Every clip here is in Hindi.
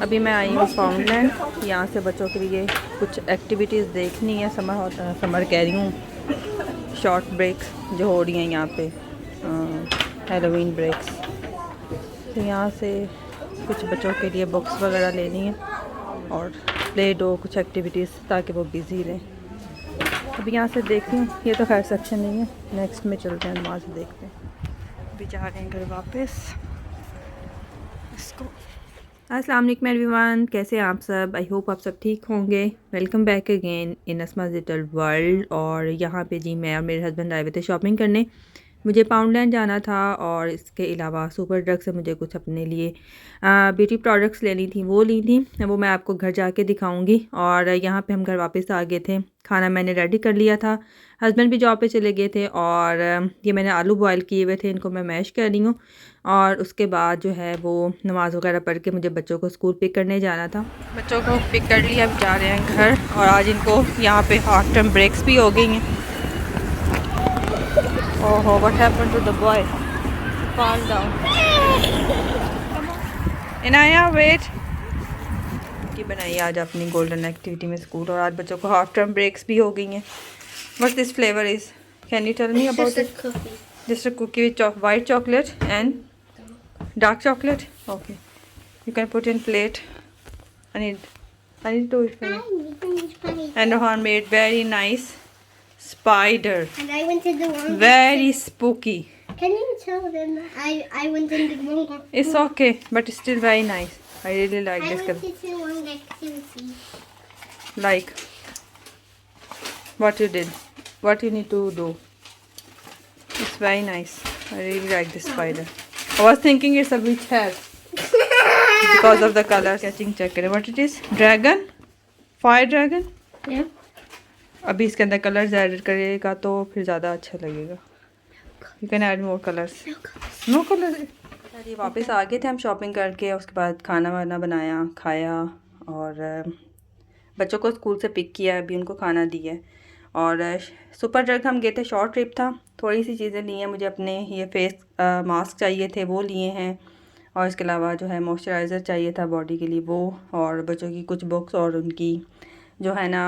अभी मैं आई हूँ फाउंडलैंड। यहाँ से बच्चों के लिए कुछ एक्टिविटीज़ देखनी है। समर कह रही हूँ, शॉर्ट ब्रेक्स जो हो रही हैं यहाँ पे, हेलोवीन ब्रेक्स। तो यहाँ से कुछ बच्चों के लिए बुक्स वगैरह लेनी है और प्ले डो कुछ एक्टिविटीज़, ताकि वो बिज़ी रहें। अभी यहाँ से देखती हूँ, ये तो खैर सेक्शन नहीं है, नेक्स्ट में चलते हैं, वहाँ से देखते हैं। अभी जा रहे हैं घर वापस। इसको अस्सलाम वालेकुम एवरीवन, कैसे हैं आप सब? आई होप आप सब ठीक होंगे। Welcome back again in Asma's little world. और यहाँ पे जी मैं और मेरे हस्बैंड आए हुए थे शॉपिंग करने। मुझे पाउंडलैंड जाना था और इसके अलावा सुपर ड्रग से मुझे कुछ अपने लिए ब्यूटी प्रोडक्ट्स लेनी थी, वो ली थी। वो मैं आपको घर जाके दिखाऊंगी। और यहाँ पे हम घर वापस आ गए थे, खाना मैंने रेडी कर लिया था, हस्बैंड भी जॉब पे चले गए थे। और ये मैंने आलू बॉयल किए हुए थे, इनको मैं मैश कर रही हूँ। और उसके बाद जो है वो नमाज़ वगैरह पढ़ के मुझे बच्चों को स्कूल पिक करने जाना था। बच्चों को पिक कर लिया, अब जा रहे हैं घर। और आज इनको यहाँ पे हाफ टर्म ब्रेक्स भी हो गई हैं। ओहो, what happened to the boy? Fall down. Inaya वेट की बनाई आज अपनी गोल्डन एक्टिविटी में स्कूल। और आज बच्चों को हाफ टर्म ब्रेक्स भी हो गई हैं। What this flavor is? Can you tell me about it? Cookie. Just a cookie with white chocolate and dark chocolate. Okay, you can put in plate. I need to eat. And Rohan made very nice spider. And I went in the wrong Very spooky. Can you tell them that I went in the wrong activity? It's okay, but it's still very nice. I really like I this went color. into the wrong activity. Like what you did, what you need to do. It's very nice. I really like this spider. I was thinking it's a witch hat because of the color. Sketching check करें. What it is? Dragon? Fire dragon? Yeah. अभी इसके अंदर कलर्स ऐड करेगा तो फिर ज़्यादा अच्छा लगेगा। You can add more colours. No colour. ये वापस आ गए थे हम शॉपिंग करके। उसके बाद खाना वाना बनाया, खाया और बच्चों को स्कूल से पिक किया, अभी उनको खाना दिया। और सुपर ड्रग हम गए थे, शॉर्ट ट्रिप था। थोड़ी सी चीज़ें ली हैं मुझे, अपने ये फेस मास्क चाहिए थे, वो लिए हैं। और इसके अलावा जो है मॉइस्चराइज़र चाहिए था बॉडी के लिए, वो। और बच्चों की कुछ बुक्स और उनकी जो है ना,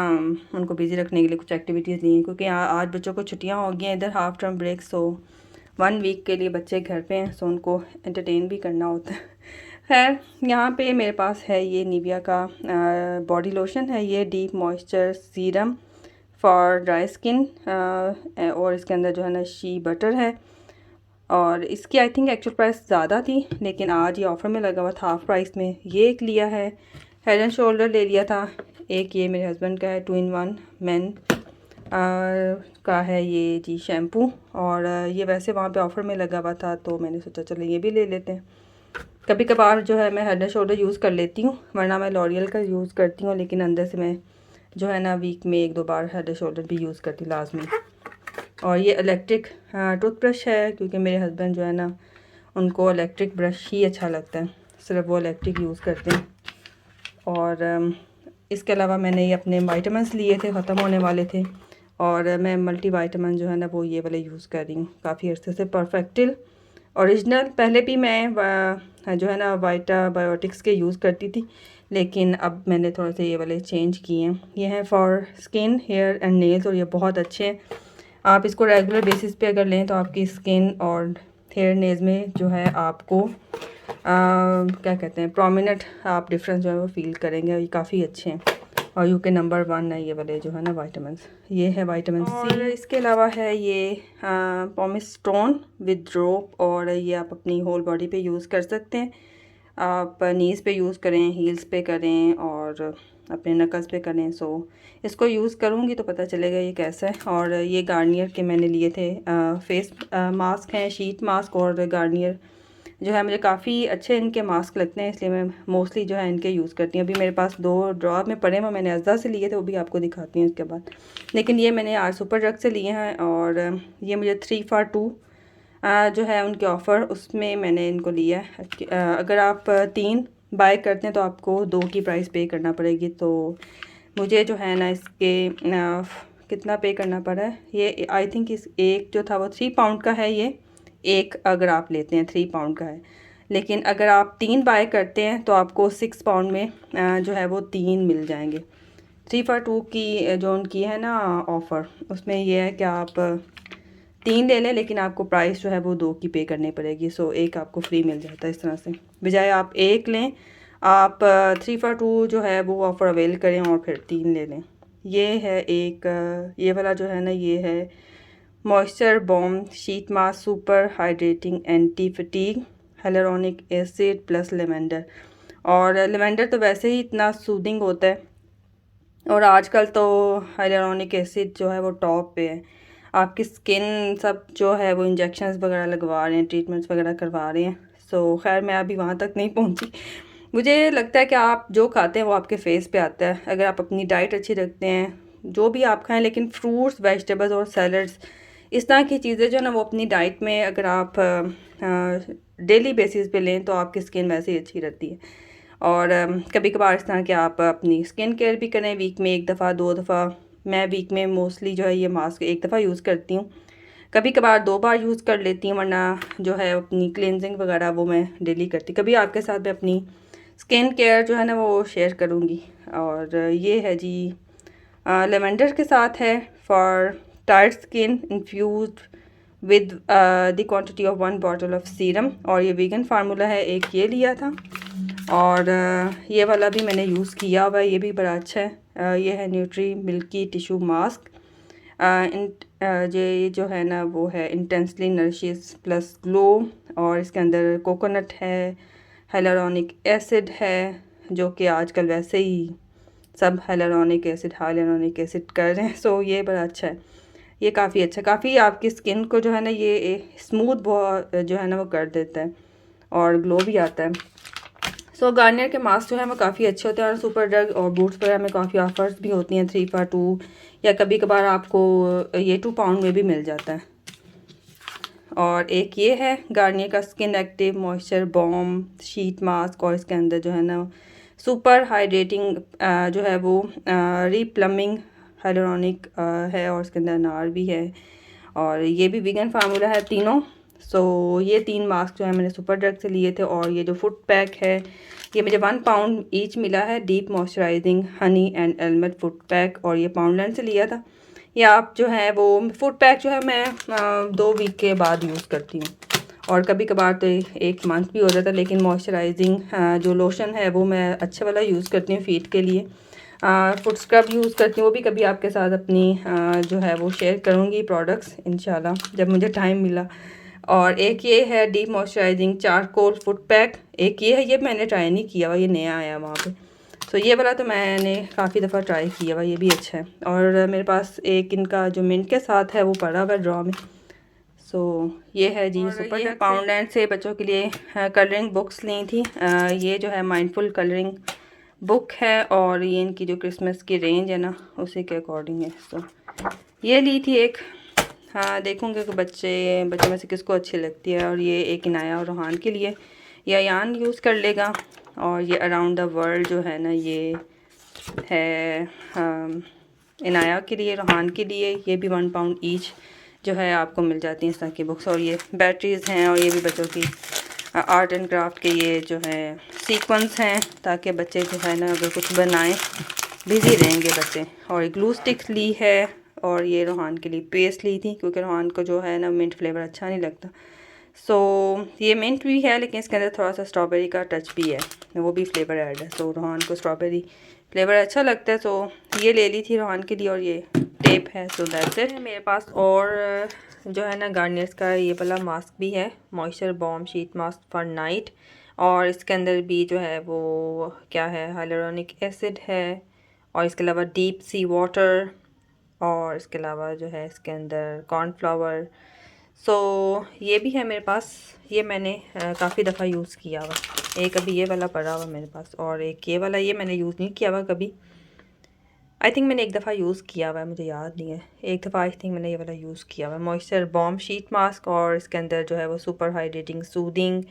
उनको बिज़ी रखने के लिए कुछ एक्टिविटीज़ ली हैं, क्योंकि आज बच्चों को छुट्टियां हो गई हैं, इधर हाफ टर्म ब्रेक। सो 1 वीक के लिए बच्चे घर पे हैं, सो उनको एंटरटेन भी करना होता है। खैर, यहाँ पे मेरे पास है ये निविया का बॉडी लोशन है, ये deep moisture serum for dry skin. और इसके अंदर जो है ना शी बटर है। और इसकी आई थिंक एक्चुअल प्राइस ज़्यादा थी, लेकिन आज ये ऑफ़र में लगा हुआ था हाफ प्राइस में। ये एक लिया है, हेड एंड शोल्डर ले लिया था। एक ये मेरे हस्बैंड का है 2-in-1 मेन का है ये जी शैम्पू। और ये वैसे वहाँ पे ऑफ़र में लगा हुआ था, तो मैंने सोचा चलो ये भी ले लेते हैं। कभी कभार जो है मैं हेड एंड शोल्डर यूज़ कर लेती हूँ, वरना मैं लॉरियल का यूज़ करती हूँ। लेकिन अंदर से मैं जो है ना वीक में 1-2 बार हेड एंड शोल्डर भी यूज़ करती लाजमी। और ये इलेक्ट्रिक टूथब्रश है, क्योंकि मेरे हस्बैंड जो है ना उनको इलेक्ट्रिक ब्रश ही अच्छा लगता है, सिर्फ वो इलेक्ट्रिक यूज़ करते हैं। और इसके अलावा मैंने ये अपने वाइटामिन्स लिए थे, ख़त्म होने वाले थे। और मैं मल्टी वाइटामिन जो है ना वो ये वाले यूज़ कर रही हूँ काफ़ी अर्से से, परफेक्टिल ओरिजिनल। पहले भी मैं जो है ना बायोटिक्स के यूज़ करती थी, लेकिन अब मैंने थोड़े से ये वाले चेंज किए हैं। ये हैं for skin, hair and nails, और ये बहुत अच्छे हैं। आप इसको रेगुलर बेसिस पे अगर लें तो आपकी स्किन और हेयर नेल्स में जो है आपको क्या कहते हैं, प्रोमिनेंट आप डिफरेंस जो है वो फील करेंगे। ये काफ़ी अच्छे हैं। और यूके नंबर 1 है ये वाले जो है ना वाइटामिन। ये है वाइटामिन सी। और इसके अलावा है ये पॉमिस स्टोन विद ड्रॉप, और ये आप अपनी होल बॉडी पे यूज़ कर सकते हैं। आप नीज़ पे यूज़ करें, हील्स पे करें, और अपने नकल्स पे करें। सो इसको यूज़ करूँगी तो पता चलेगा ये कैसा है। और ये गार्नियर के मैंने लिए थे फेस मास्क हैं, शीट मास्क। और गार्नियर जो है मुझे काफ़ी अच्छे इनके मास्क लगते हैं, इसलिए मैं मोस्टली जो है इनके यूज़ करती हूँ। अभी मेरे पास 2 ड्रॉर में पड़े हैं, मैंने अज़दा से लिए थे, वो भी आपको दिखाती हूँ इसके बाद। लेकिन ये मैंने आज सुपर ड्रग से लिए हैं। और ये मुझे 3 for 2 जो है उनके ऑफ़र, उसमें मैंने इनको लिया है। अगर आप 3 बाय करते हैं तो आपको 2 की प्राइस पे करना पड़ेगी। तो मुझे जो है ना इसके कितना पे करना पड़ा है, ये आई थिंक इस एक जो था वो 3 पाउंड का है। ये एक अगर आप लेते हैं 3 पाउंड का है, लेकिन अगर आप 3 बाय करते हैं तो आपको 6 पाउंड में जो है वो 3 मिल जाएंगे। 3 for 2 की जो उनकी है ना ऑफ़र, उसमें ये है कि आप 3 ले लें लेकिन आपको प्राइस जो है वो 2 की पे करनी पड़ेगी। सो एक आपको फ्री मिल जाता है इस तरह से, बजाय आप एक लें आप 3 for 2 जो है वो ऑफ़र अवेल करें और फिर 3 ले लें। ये है एक ये वाला जो है ना, ये है moisture balm sheet mask super hydrating anti fatigue hyaluronic acid plus lavender. और लेवेंडर तो वैसे ही इतना सूदिंग होता है और आजकल तो हाइलुरोनिक एसिड जो है वो टॉप पे है। आपकी स्किन सब जो है वो इंजेक्शंस वगैरह लगवा रहे हैं, ट्रीटमेंट्स वगैरह करवा रहे हैं। सो खैर मैं अभी वहाँ तक नहीं पहुँची। मुझे लगता है कि आप जो खाते हैं वो आपके फेस पे आता है। अगर आप अपनी डाइट अच्छी रखते हैं, जो भी आप खाएं, लेकिन फ्रूट्स वेजिटेबल्स और सैलड्स इस तरह की चीज़ें जो है ना वो अपनी डाइट में अगर आप डेली बेसिस पे लें तो आपकी स्किन वैसे ही अच्छी रहती है। और कभी कभार इस तरह के आप अपनी स्किन केयर भी करें, वीक में 1 दफ़ा 2 दफ़ा। मैं वीक में मोस्टली जो है ये मास्क 1 दफ़ा यूज़ करती हूँ, कभी कभार 2 बार यूज़ कर लेती हूँ, वरना जो है अपनी क्लिनजिंग वगैरह वो मैं डेली करती। कभी आपके साथ मैं अपनी स्किन केयर जो है ना वो शेयर करूँगी। और ये है जी लेवेंडर के साथ है for tight skin infused with the quantity of 1 bottle of serum. और ये वीगन फार्मूला है, एक ये लिया था और ये वाला भी मैंने यूज़ किया हुआ है, ये भी बड़ा अच्छा है। ये है न्यूट्री मिल्की टिश्यू मास्क। ये जो है ना वो है इंटेंसली नरिशियस प्लस ग्लो, और इसके अंदर कोकोनट है, हाइलुरोनिक एसिड है, जो कि आजकल वैसे ही सब हाइलुरोनिक एसिड कर रहे हैं। सो ये बड़ा अच्छा है, ये काफ़ी अच्छा, काफ़ी आपकी स्किन को जो है ना ये स्मूथ बहुत जो है ना वो कर देता है और ग्लो भी आता है। सो गार्नियर के मास्क जो है वो काफ़ी अच्छे होते हैं और सुपर ड्रग और बूट्स वगैरह में काफ़ी ऑफर्स भी होती हैं 3 for 2, या कभी कभार आपको ये 2 पाउंड में भी मिल जाता है। और एक ये है गार्नियर का skin active moisture balm sheet mask, और इसके अंदर जो है ना सुपर हाइड्रेटिंग जो है वो रीप्लमिंग हाइलुरोनिक है, और इसके अंदर अनार भी है, और ये भी वीगन फार्मूला है तीनों। सो ये 3 मास्क जो है मैंने सुपर ड्रग से लिए थे। और ये जो फुट पैक है ये मुझे 1 पाउंड ईच मिला है, deep moisturising honey and almond foot pack, और ये पाउंडलैंड से लिया था। ये आप जो है वो फुट पैक जो है मैं 2 वीक के बाद यूज़ करती हूँ, और कभी कभार तो 1 मंथ भी हो जाता है। लेकिन मॉइस्चराइजिंग जो लोशन है वो मैं अच्छे वाला यूज़ करती हूँ फीट के लिए। फुट स्क्रब यूज़ करती हूँ, वो भी कभी आपके साथ अपनी जो है वो शेयर करूँगी प्रोडक्ट्स इंशाल्लाह जब मुझे टाइम मिला। और एक ये है deep moisturising charcoal foot pack, एक ये है, ये मैंने ट्राई नहीं किया हुआ, ये नया आया वहाँ पे। सो ये वाला तो मैंने काफ़ी दफ़ा ट्राई किया हुआ, ये भी अच्छा है। और मेरे पास एक इनका जो मिंट के साथ है वो पड़ा हुआ ड्रॉ में। सो ये है जी सुपर पाउंडलैंड से बच्चों के लिए कलरिंग बुक्स ली थी। ये जो है माइंडफुल कलरिंग बुक है, और ये इनकी जो क्रिसमस की रेंज है ना उसी के अकॉर्डिंग है। सो ये ली थी एक, हाँ देखूँगी कि बच्चों में से किसको अच्छी लगती है। और ये एक इनाया और रोहान के लिए, ये अयान यूज़ कर लेगा। और ये अराउंड द वर्ल्ड जो है ना ये है इनाया के लिए, रोहान के लिए। ये भी 1 पाउंड ईच जो है आपको मिल जाती हैं इस तरह की बुक्स। और ये बैटरीज़ हैं, और ये भी बच्चों की आर्ट एंड क्राफ्ट के ये जो है सीक्वेंस हैं, ताकि बच्चे जो है ना अगर कुछ बनाएं बिज़ी रहेंगे बच्चे। और ग्लू स्टिक्स ली है, और ये रोहान के लिए पेस्ट ली थी क्योंकि रोहान को जो है ना मिंट फ्लेवर अच्छा नहीं लगता। सो ये मिंट भी है लेकिन इसके अंदर थोड़ा सा स्ट्रॉबेरी का टच भी है, वो भी फ्लेवर ऐड है। सो रोहान को स्ट्रॉबेरी फ्लेवर अच्छा लगता है, सो ये ले ली थी रोहान के लिए। और ये टेप है, सो दैट्स इट। मेरे पास और जो है ना गार्नियर्स का ये वाला मास्क भी है, moisture balm sheet mask for night, और इसके अंदर भी जो है वो क्या है हाइलुरोनिक एसिड है, और इसके अलावा डीप सी वाटर, और इसके अलावा जो है इसके अंदर कॉर्नफ्लावर। सो ये भी है मेरे पास, ये मैंने काफ़ी दफ़ा यूज़ किया हुआ। एक अभी ये वाला पड़ा हुआ मेरे पास, और एक ये वाला, ये मैंने यूज़ नहीं किया हुआ कभी। आई थिंक मैंने एक दफ़ा यूज़ किया हुआ है, मुझे याद नहीं है, एक दफ़ा आई थिंक मैंने ये वाला यूज़ किया हुआ है मॉइस्चर बॉम शीट मास्क। और इसके अंदर जो है वो super hydrating soothing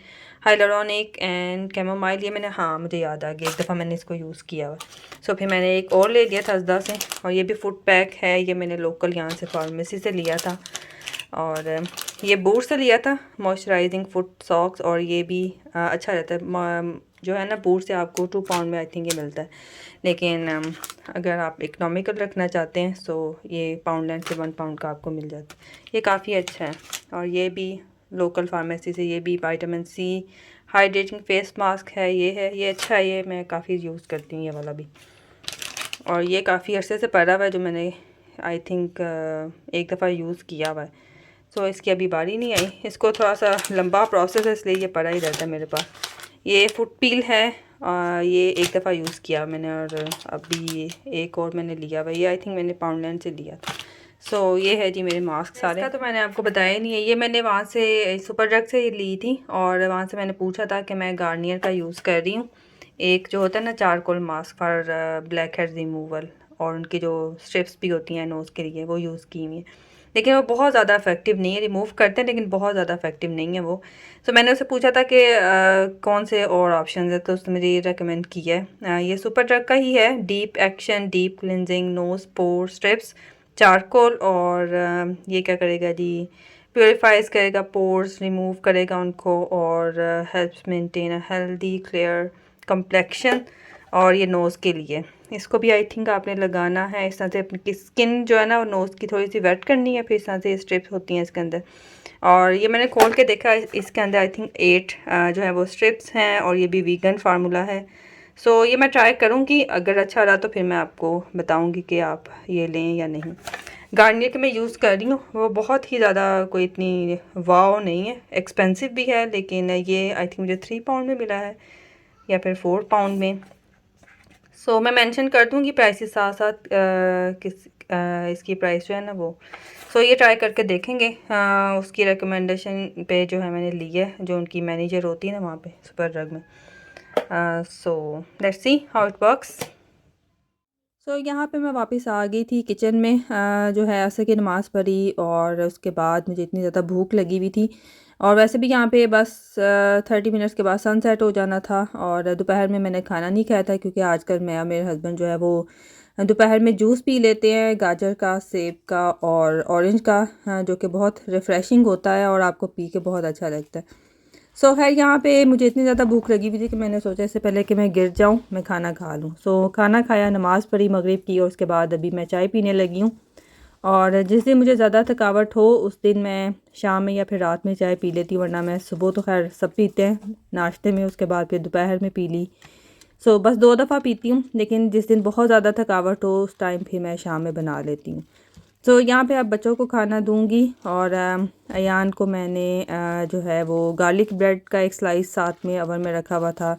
hyaluronic and chamomile, ये मैंने, हाँ मुझे याद आ गया, एक दफ़ा मैंने इसको यूज़ किया हुआ। सो फिर मैंने एक और ले लिया था अजदा से, और ये भी फुट पैक है, ये मैंने लोकल यहाँ से फार्मेसी से लिया था। और ये बूट से लिया था मॉइस्चराइजिंग फुट सॉक्स, और ये भी अच्छा रहता है। जो है ना, बूट से आपको 2 पाउंड में आई थिंक ये मिलता है, लेकिन अगर आप इकनॉमिकल रखना चाहते हैं तो ये पाउंडलैंड से 1 पाउंड का आपको मिल जाता है। ये काफ़ी अच्छा है। और ये भी लोकल फार्मेसी से, ये भी vitamin C hydrating face mask है। ये अच्छा है, ये मैं काफ़ी यूज़ करती हूँ ये वाला भी। और ये काफ़ी अरसे से पड़ा हुआ है, जो मैंने आई थिंक एक दफ़ा यूज़ किया हुआ है। सो इसकी अभी बारी नहीं आई, इसको थोड़ा सा लंबा प्रोसेस है इसलिए ये पड़ा ही रहता है मेरे पास। ये फुट पील है, ये एक दफ़ा यूज़ किया मैंने, और अभी एक और मैंने लिया हुआ, ये आई थिंक मैंने पाउंडलैंड से लिया था। सो ये है जी मेरे मास्क सारे। इसका तो मैंने आपको बताया नहीं है, ये मैंने वहाँ से सुपर ड्रग से ली थी, और वहाँ से मैंने पूछा था कि मैं गार्नियर का यूज़ कर रही हूँ। एक जो होता है ना charcoal mask for black heads removal, और उनकी जो स्ट्रिप्स भी होती हैं नोज़ के लिए, वो यूज़ की हुई है, लेकिन वो बहुत ज़्यादा इफेक्टिव नहीं है। रिमूव करते हैं लेकिन बहुत ज़्यादा इफेक्टिव नहीं है वो। सो मैंने उससे पूछा था कि कौन से और ऑप्शन है, तो उसने मुझे ये रेकमेंड किया है। ये सुपर ड्रग का ही है, deep action deep cleansing nose pore strips charcoal. और ये क्या करेगा जी, प्योरीफाइज करेगा पोर्स, रिमूव करेगा उनको, और helps maintain a healthy clear complexion. और ये नोज़ के लिए, इसको भी आई थिंक आपने लगाना है इस तरह से, अपनी स्किन जो है ना वो नोज़ की थोड़ी सी वेट करनी है, फिर इस तरह से स्ट्रिप्स होती हैं इसके अंदर। और ये मैंने खोल के देखा, इसके अंदर आई थिंक 8 जो है वो स्ट्रिप्स हैं, और ये भी वीगन फार्मूला है। सो ये मैं ट्राई करूँगी, अगर अच्छा रहा तो फिर मैं आपको बताऊँगी कि आप ये लें या नहीं। गार्नियर के मैं यूज़ कर रही हूँ, वो बहुत ही ज़्यादा कोई इतनी वाव नहीं है, एक्सपेंसिव भी है, लेकिन ये आई थिंक मुझे 3 पाउंड में मिला है या फिर 4 पाउंड में। सो मैं मेंशन कर दूँगी प्राइसेस साथ साथ, इसकी प्राइस जो है ना वो। सो ये ट्राई करके देखेंगे। उसकी रिकमेंडेशन पे जो है मैंने ली है, जो उनकी मैनेजर होती है ना वहाँ पे सुपर ड्रग में। So let's see how it works. So यहाँ पे मैं वापस आ गई थी किचन में, जो है असर की नमाज़ पढ़ी, और उसके बाद मुझे इतनी ज़्यादा भूख लगी हुई थी, और वैसे भी यहाँ पे बस 30 मिनट्स के बाद सनसेट हो जाना था। और दोपहर में मैंने खाना नहीं खाया था, क्योंकि आजकल मैं और मेरे हस्बैंड जो है वो दोपहर में जूस पी लेते हैं, गाजर का, सेब का और ऑरेंज का, जो कि बहुत रिफ़्रेशिंग होता है और आपको पी के बहुत अच्छा लगता है। सो खैर यहाँ पे मुझे इतनी ज़्यादा भूख लगी हुई थी कि मैंने सोचा इससे पहले कि मैं गिर जाऊँ मैं खाना खा लूँ। सो खाना खाया, नमाज़ पढ़ी मगरिब की, और उसके बाद अभी मैं चाय पीने लगी हूँ। और जिस दिन मुझे ज़्यादा थकावट हो उस दिन मैं शाम में या फिर रात में चाय पी लेती हूँ, वरना मैं सुबह तो खैर सब पीते हैं नाश्ते में, उसके बाद फिर दोपहर में पी ली। सो बस 2 दफ़ा पीती हूँ, लेकिन जिस दिन बहुत ज़्यादा थकावट हो उस टाइम फिर मैं शाम में बना लेती हूँ। सो यहाँ पे अब बच्चों को खाना दूंगी, और अयान को मैंने जो है वो गार्लिक ब्रेड का एक स्लाइस साथ में ओवन में रखा हुआ था,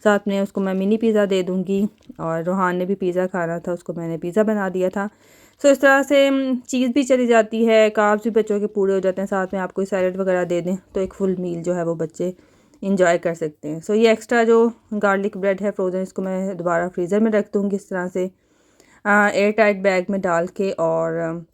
साथ में उसको मैं मिनी पिज़्ज़ा दे दूंगी। और रोहान ने भी पिज़्ज़ा खाना था, उसको मैंने पिज़्ज़ा बना दिया था। सो इस तरह से चीज़ भी चली जाती है, कार्ब्स भी बच्चों के पूरे हो जाते हैं, साथ में आप कोई सैलड वगैरह दे दें तो एक फुल मील जो है वो बच्चे इंजॉय कर सकते हैं। सो ये एक्स्ट्रा जो गार्लिक ब्रेड है फ्रोज़न, इसको मैं दोबारा फ्रीज़र में रख दूँगी इस तरह से एयर टाइट बैग में डाल के, और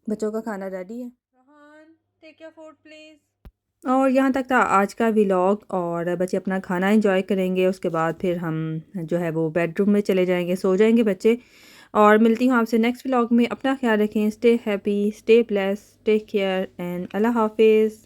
बच्चों का खाना रेडी है। Rohan, take your food please. और यहाँ तक था आज का व्लॉग, और बच्चे अपना खाना एंजॉय करेंगे, उसके बाद फिर हम जो है वो बेडरूम में चले जाएंगे, सो जाएंगे बच्चे। और मिलती हूँ आपसे नेक्स्ट व्लॉग में। अपना ख्याल रखें, stay happy, stay blessed, take care and अल्लाह हाफिज़।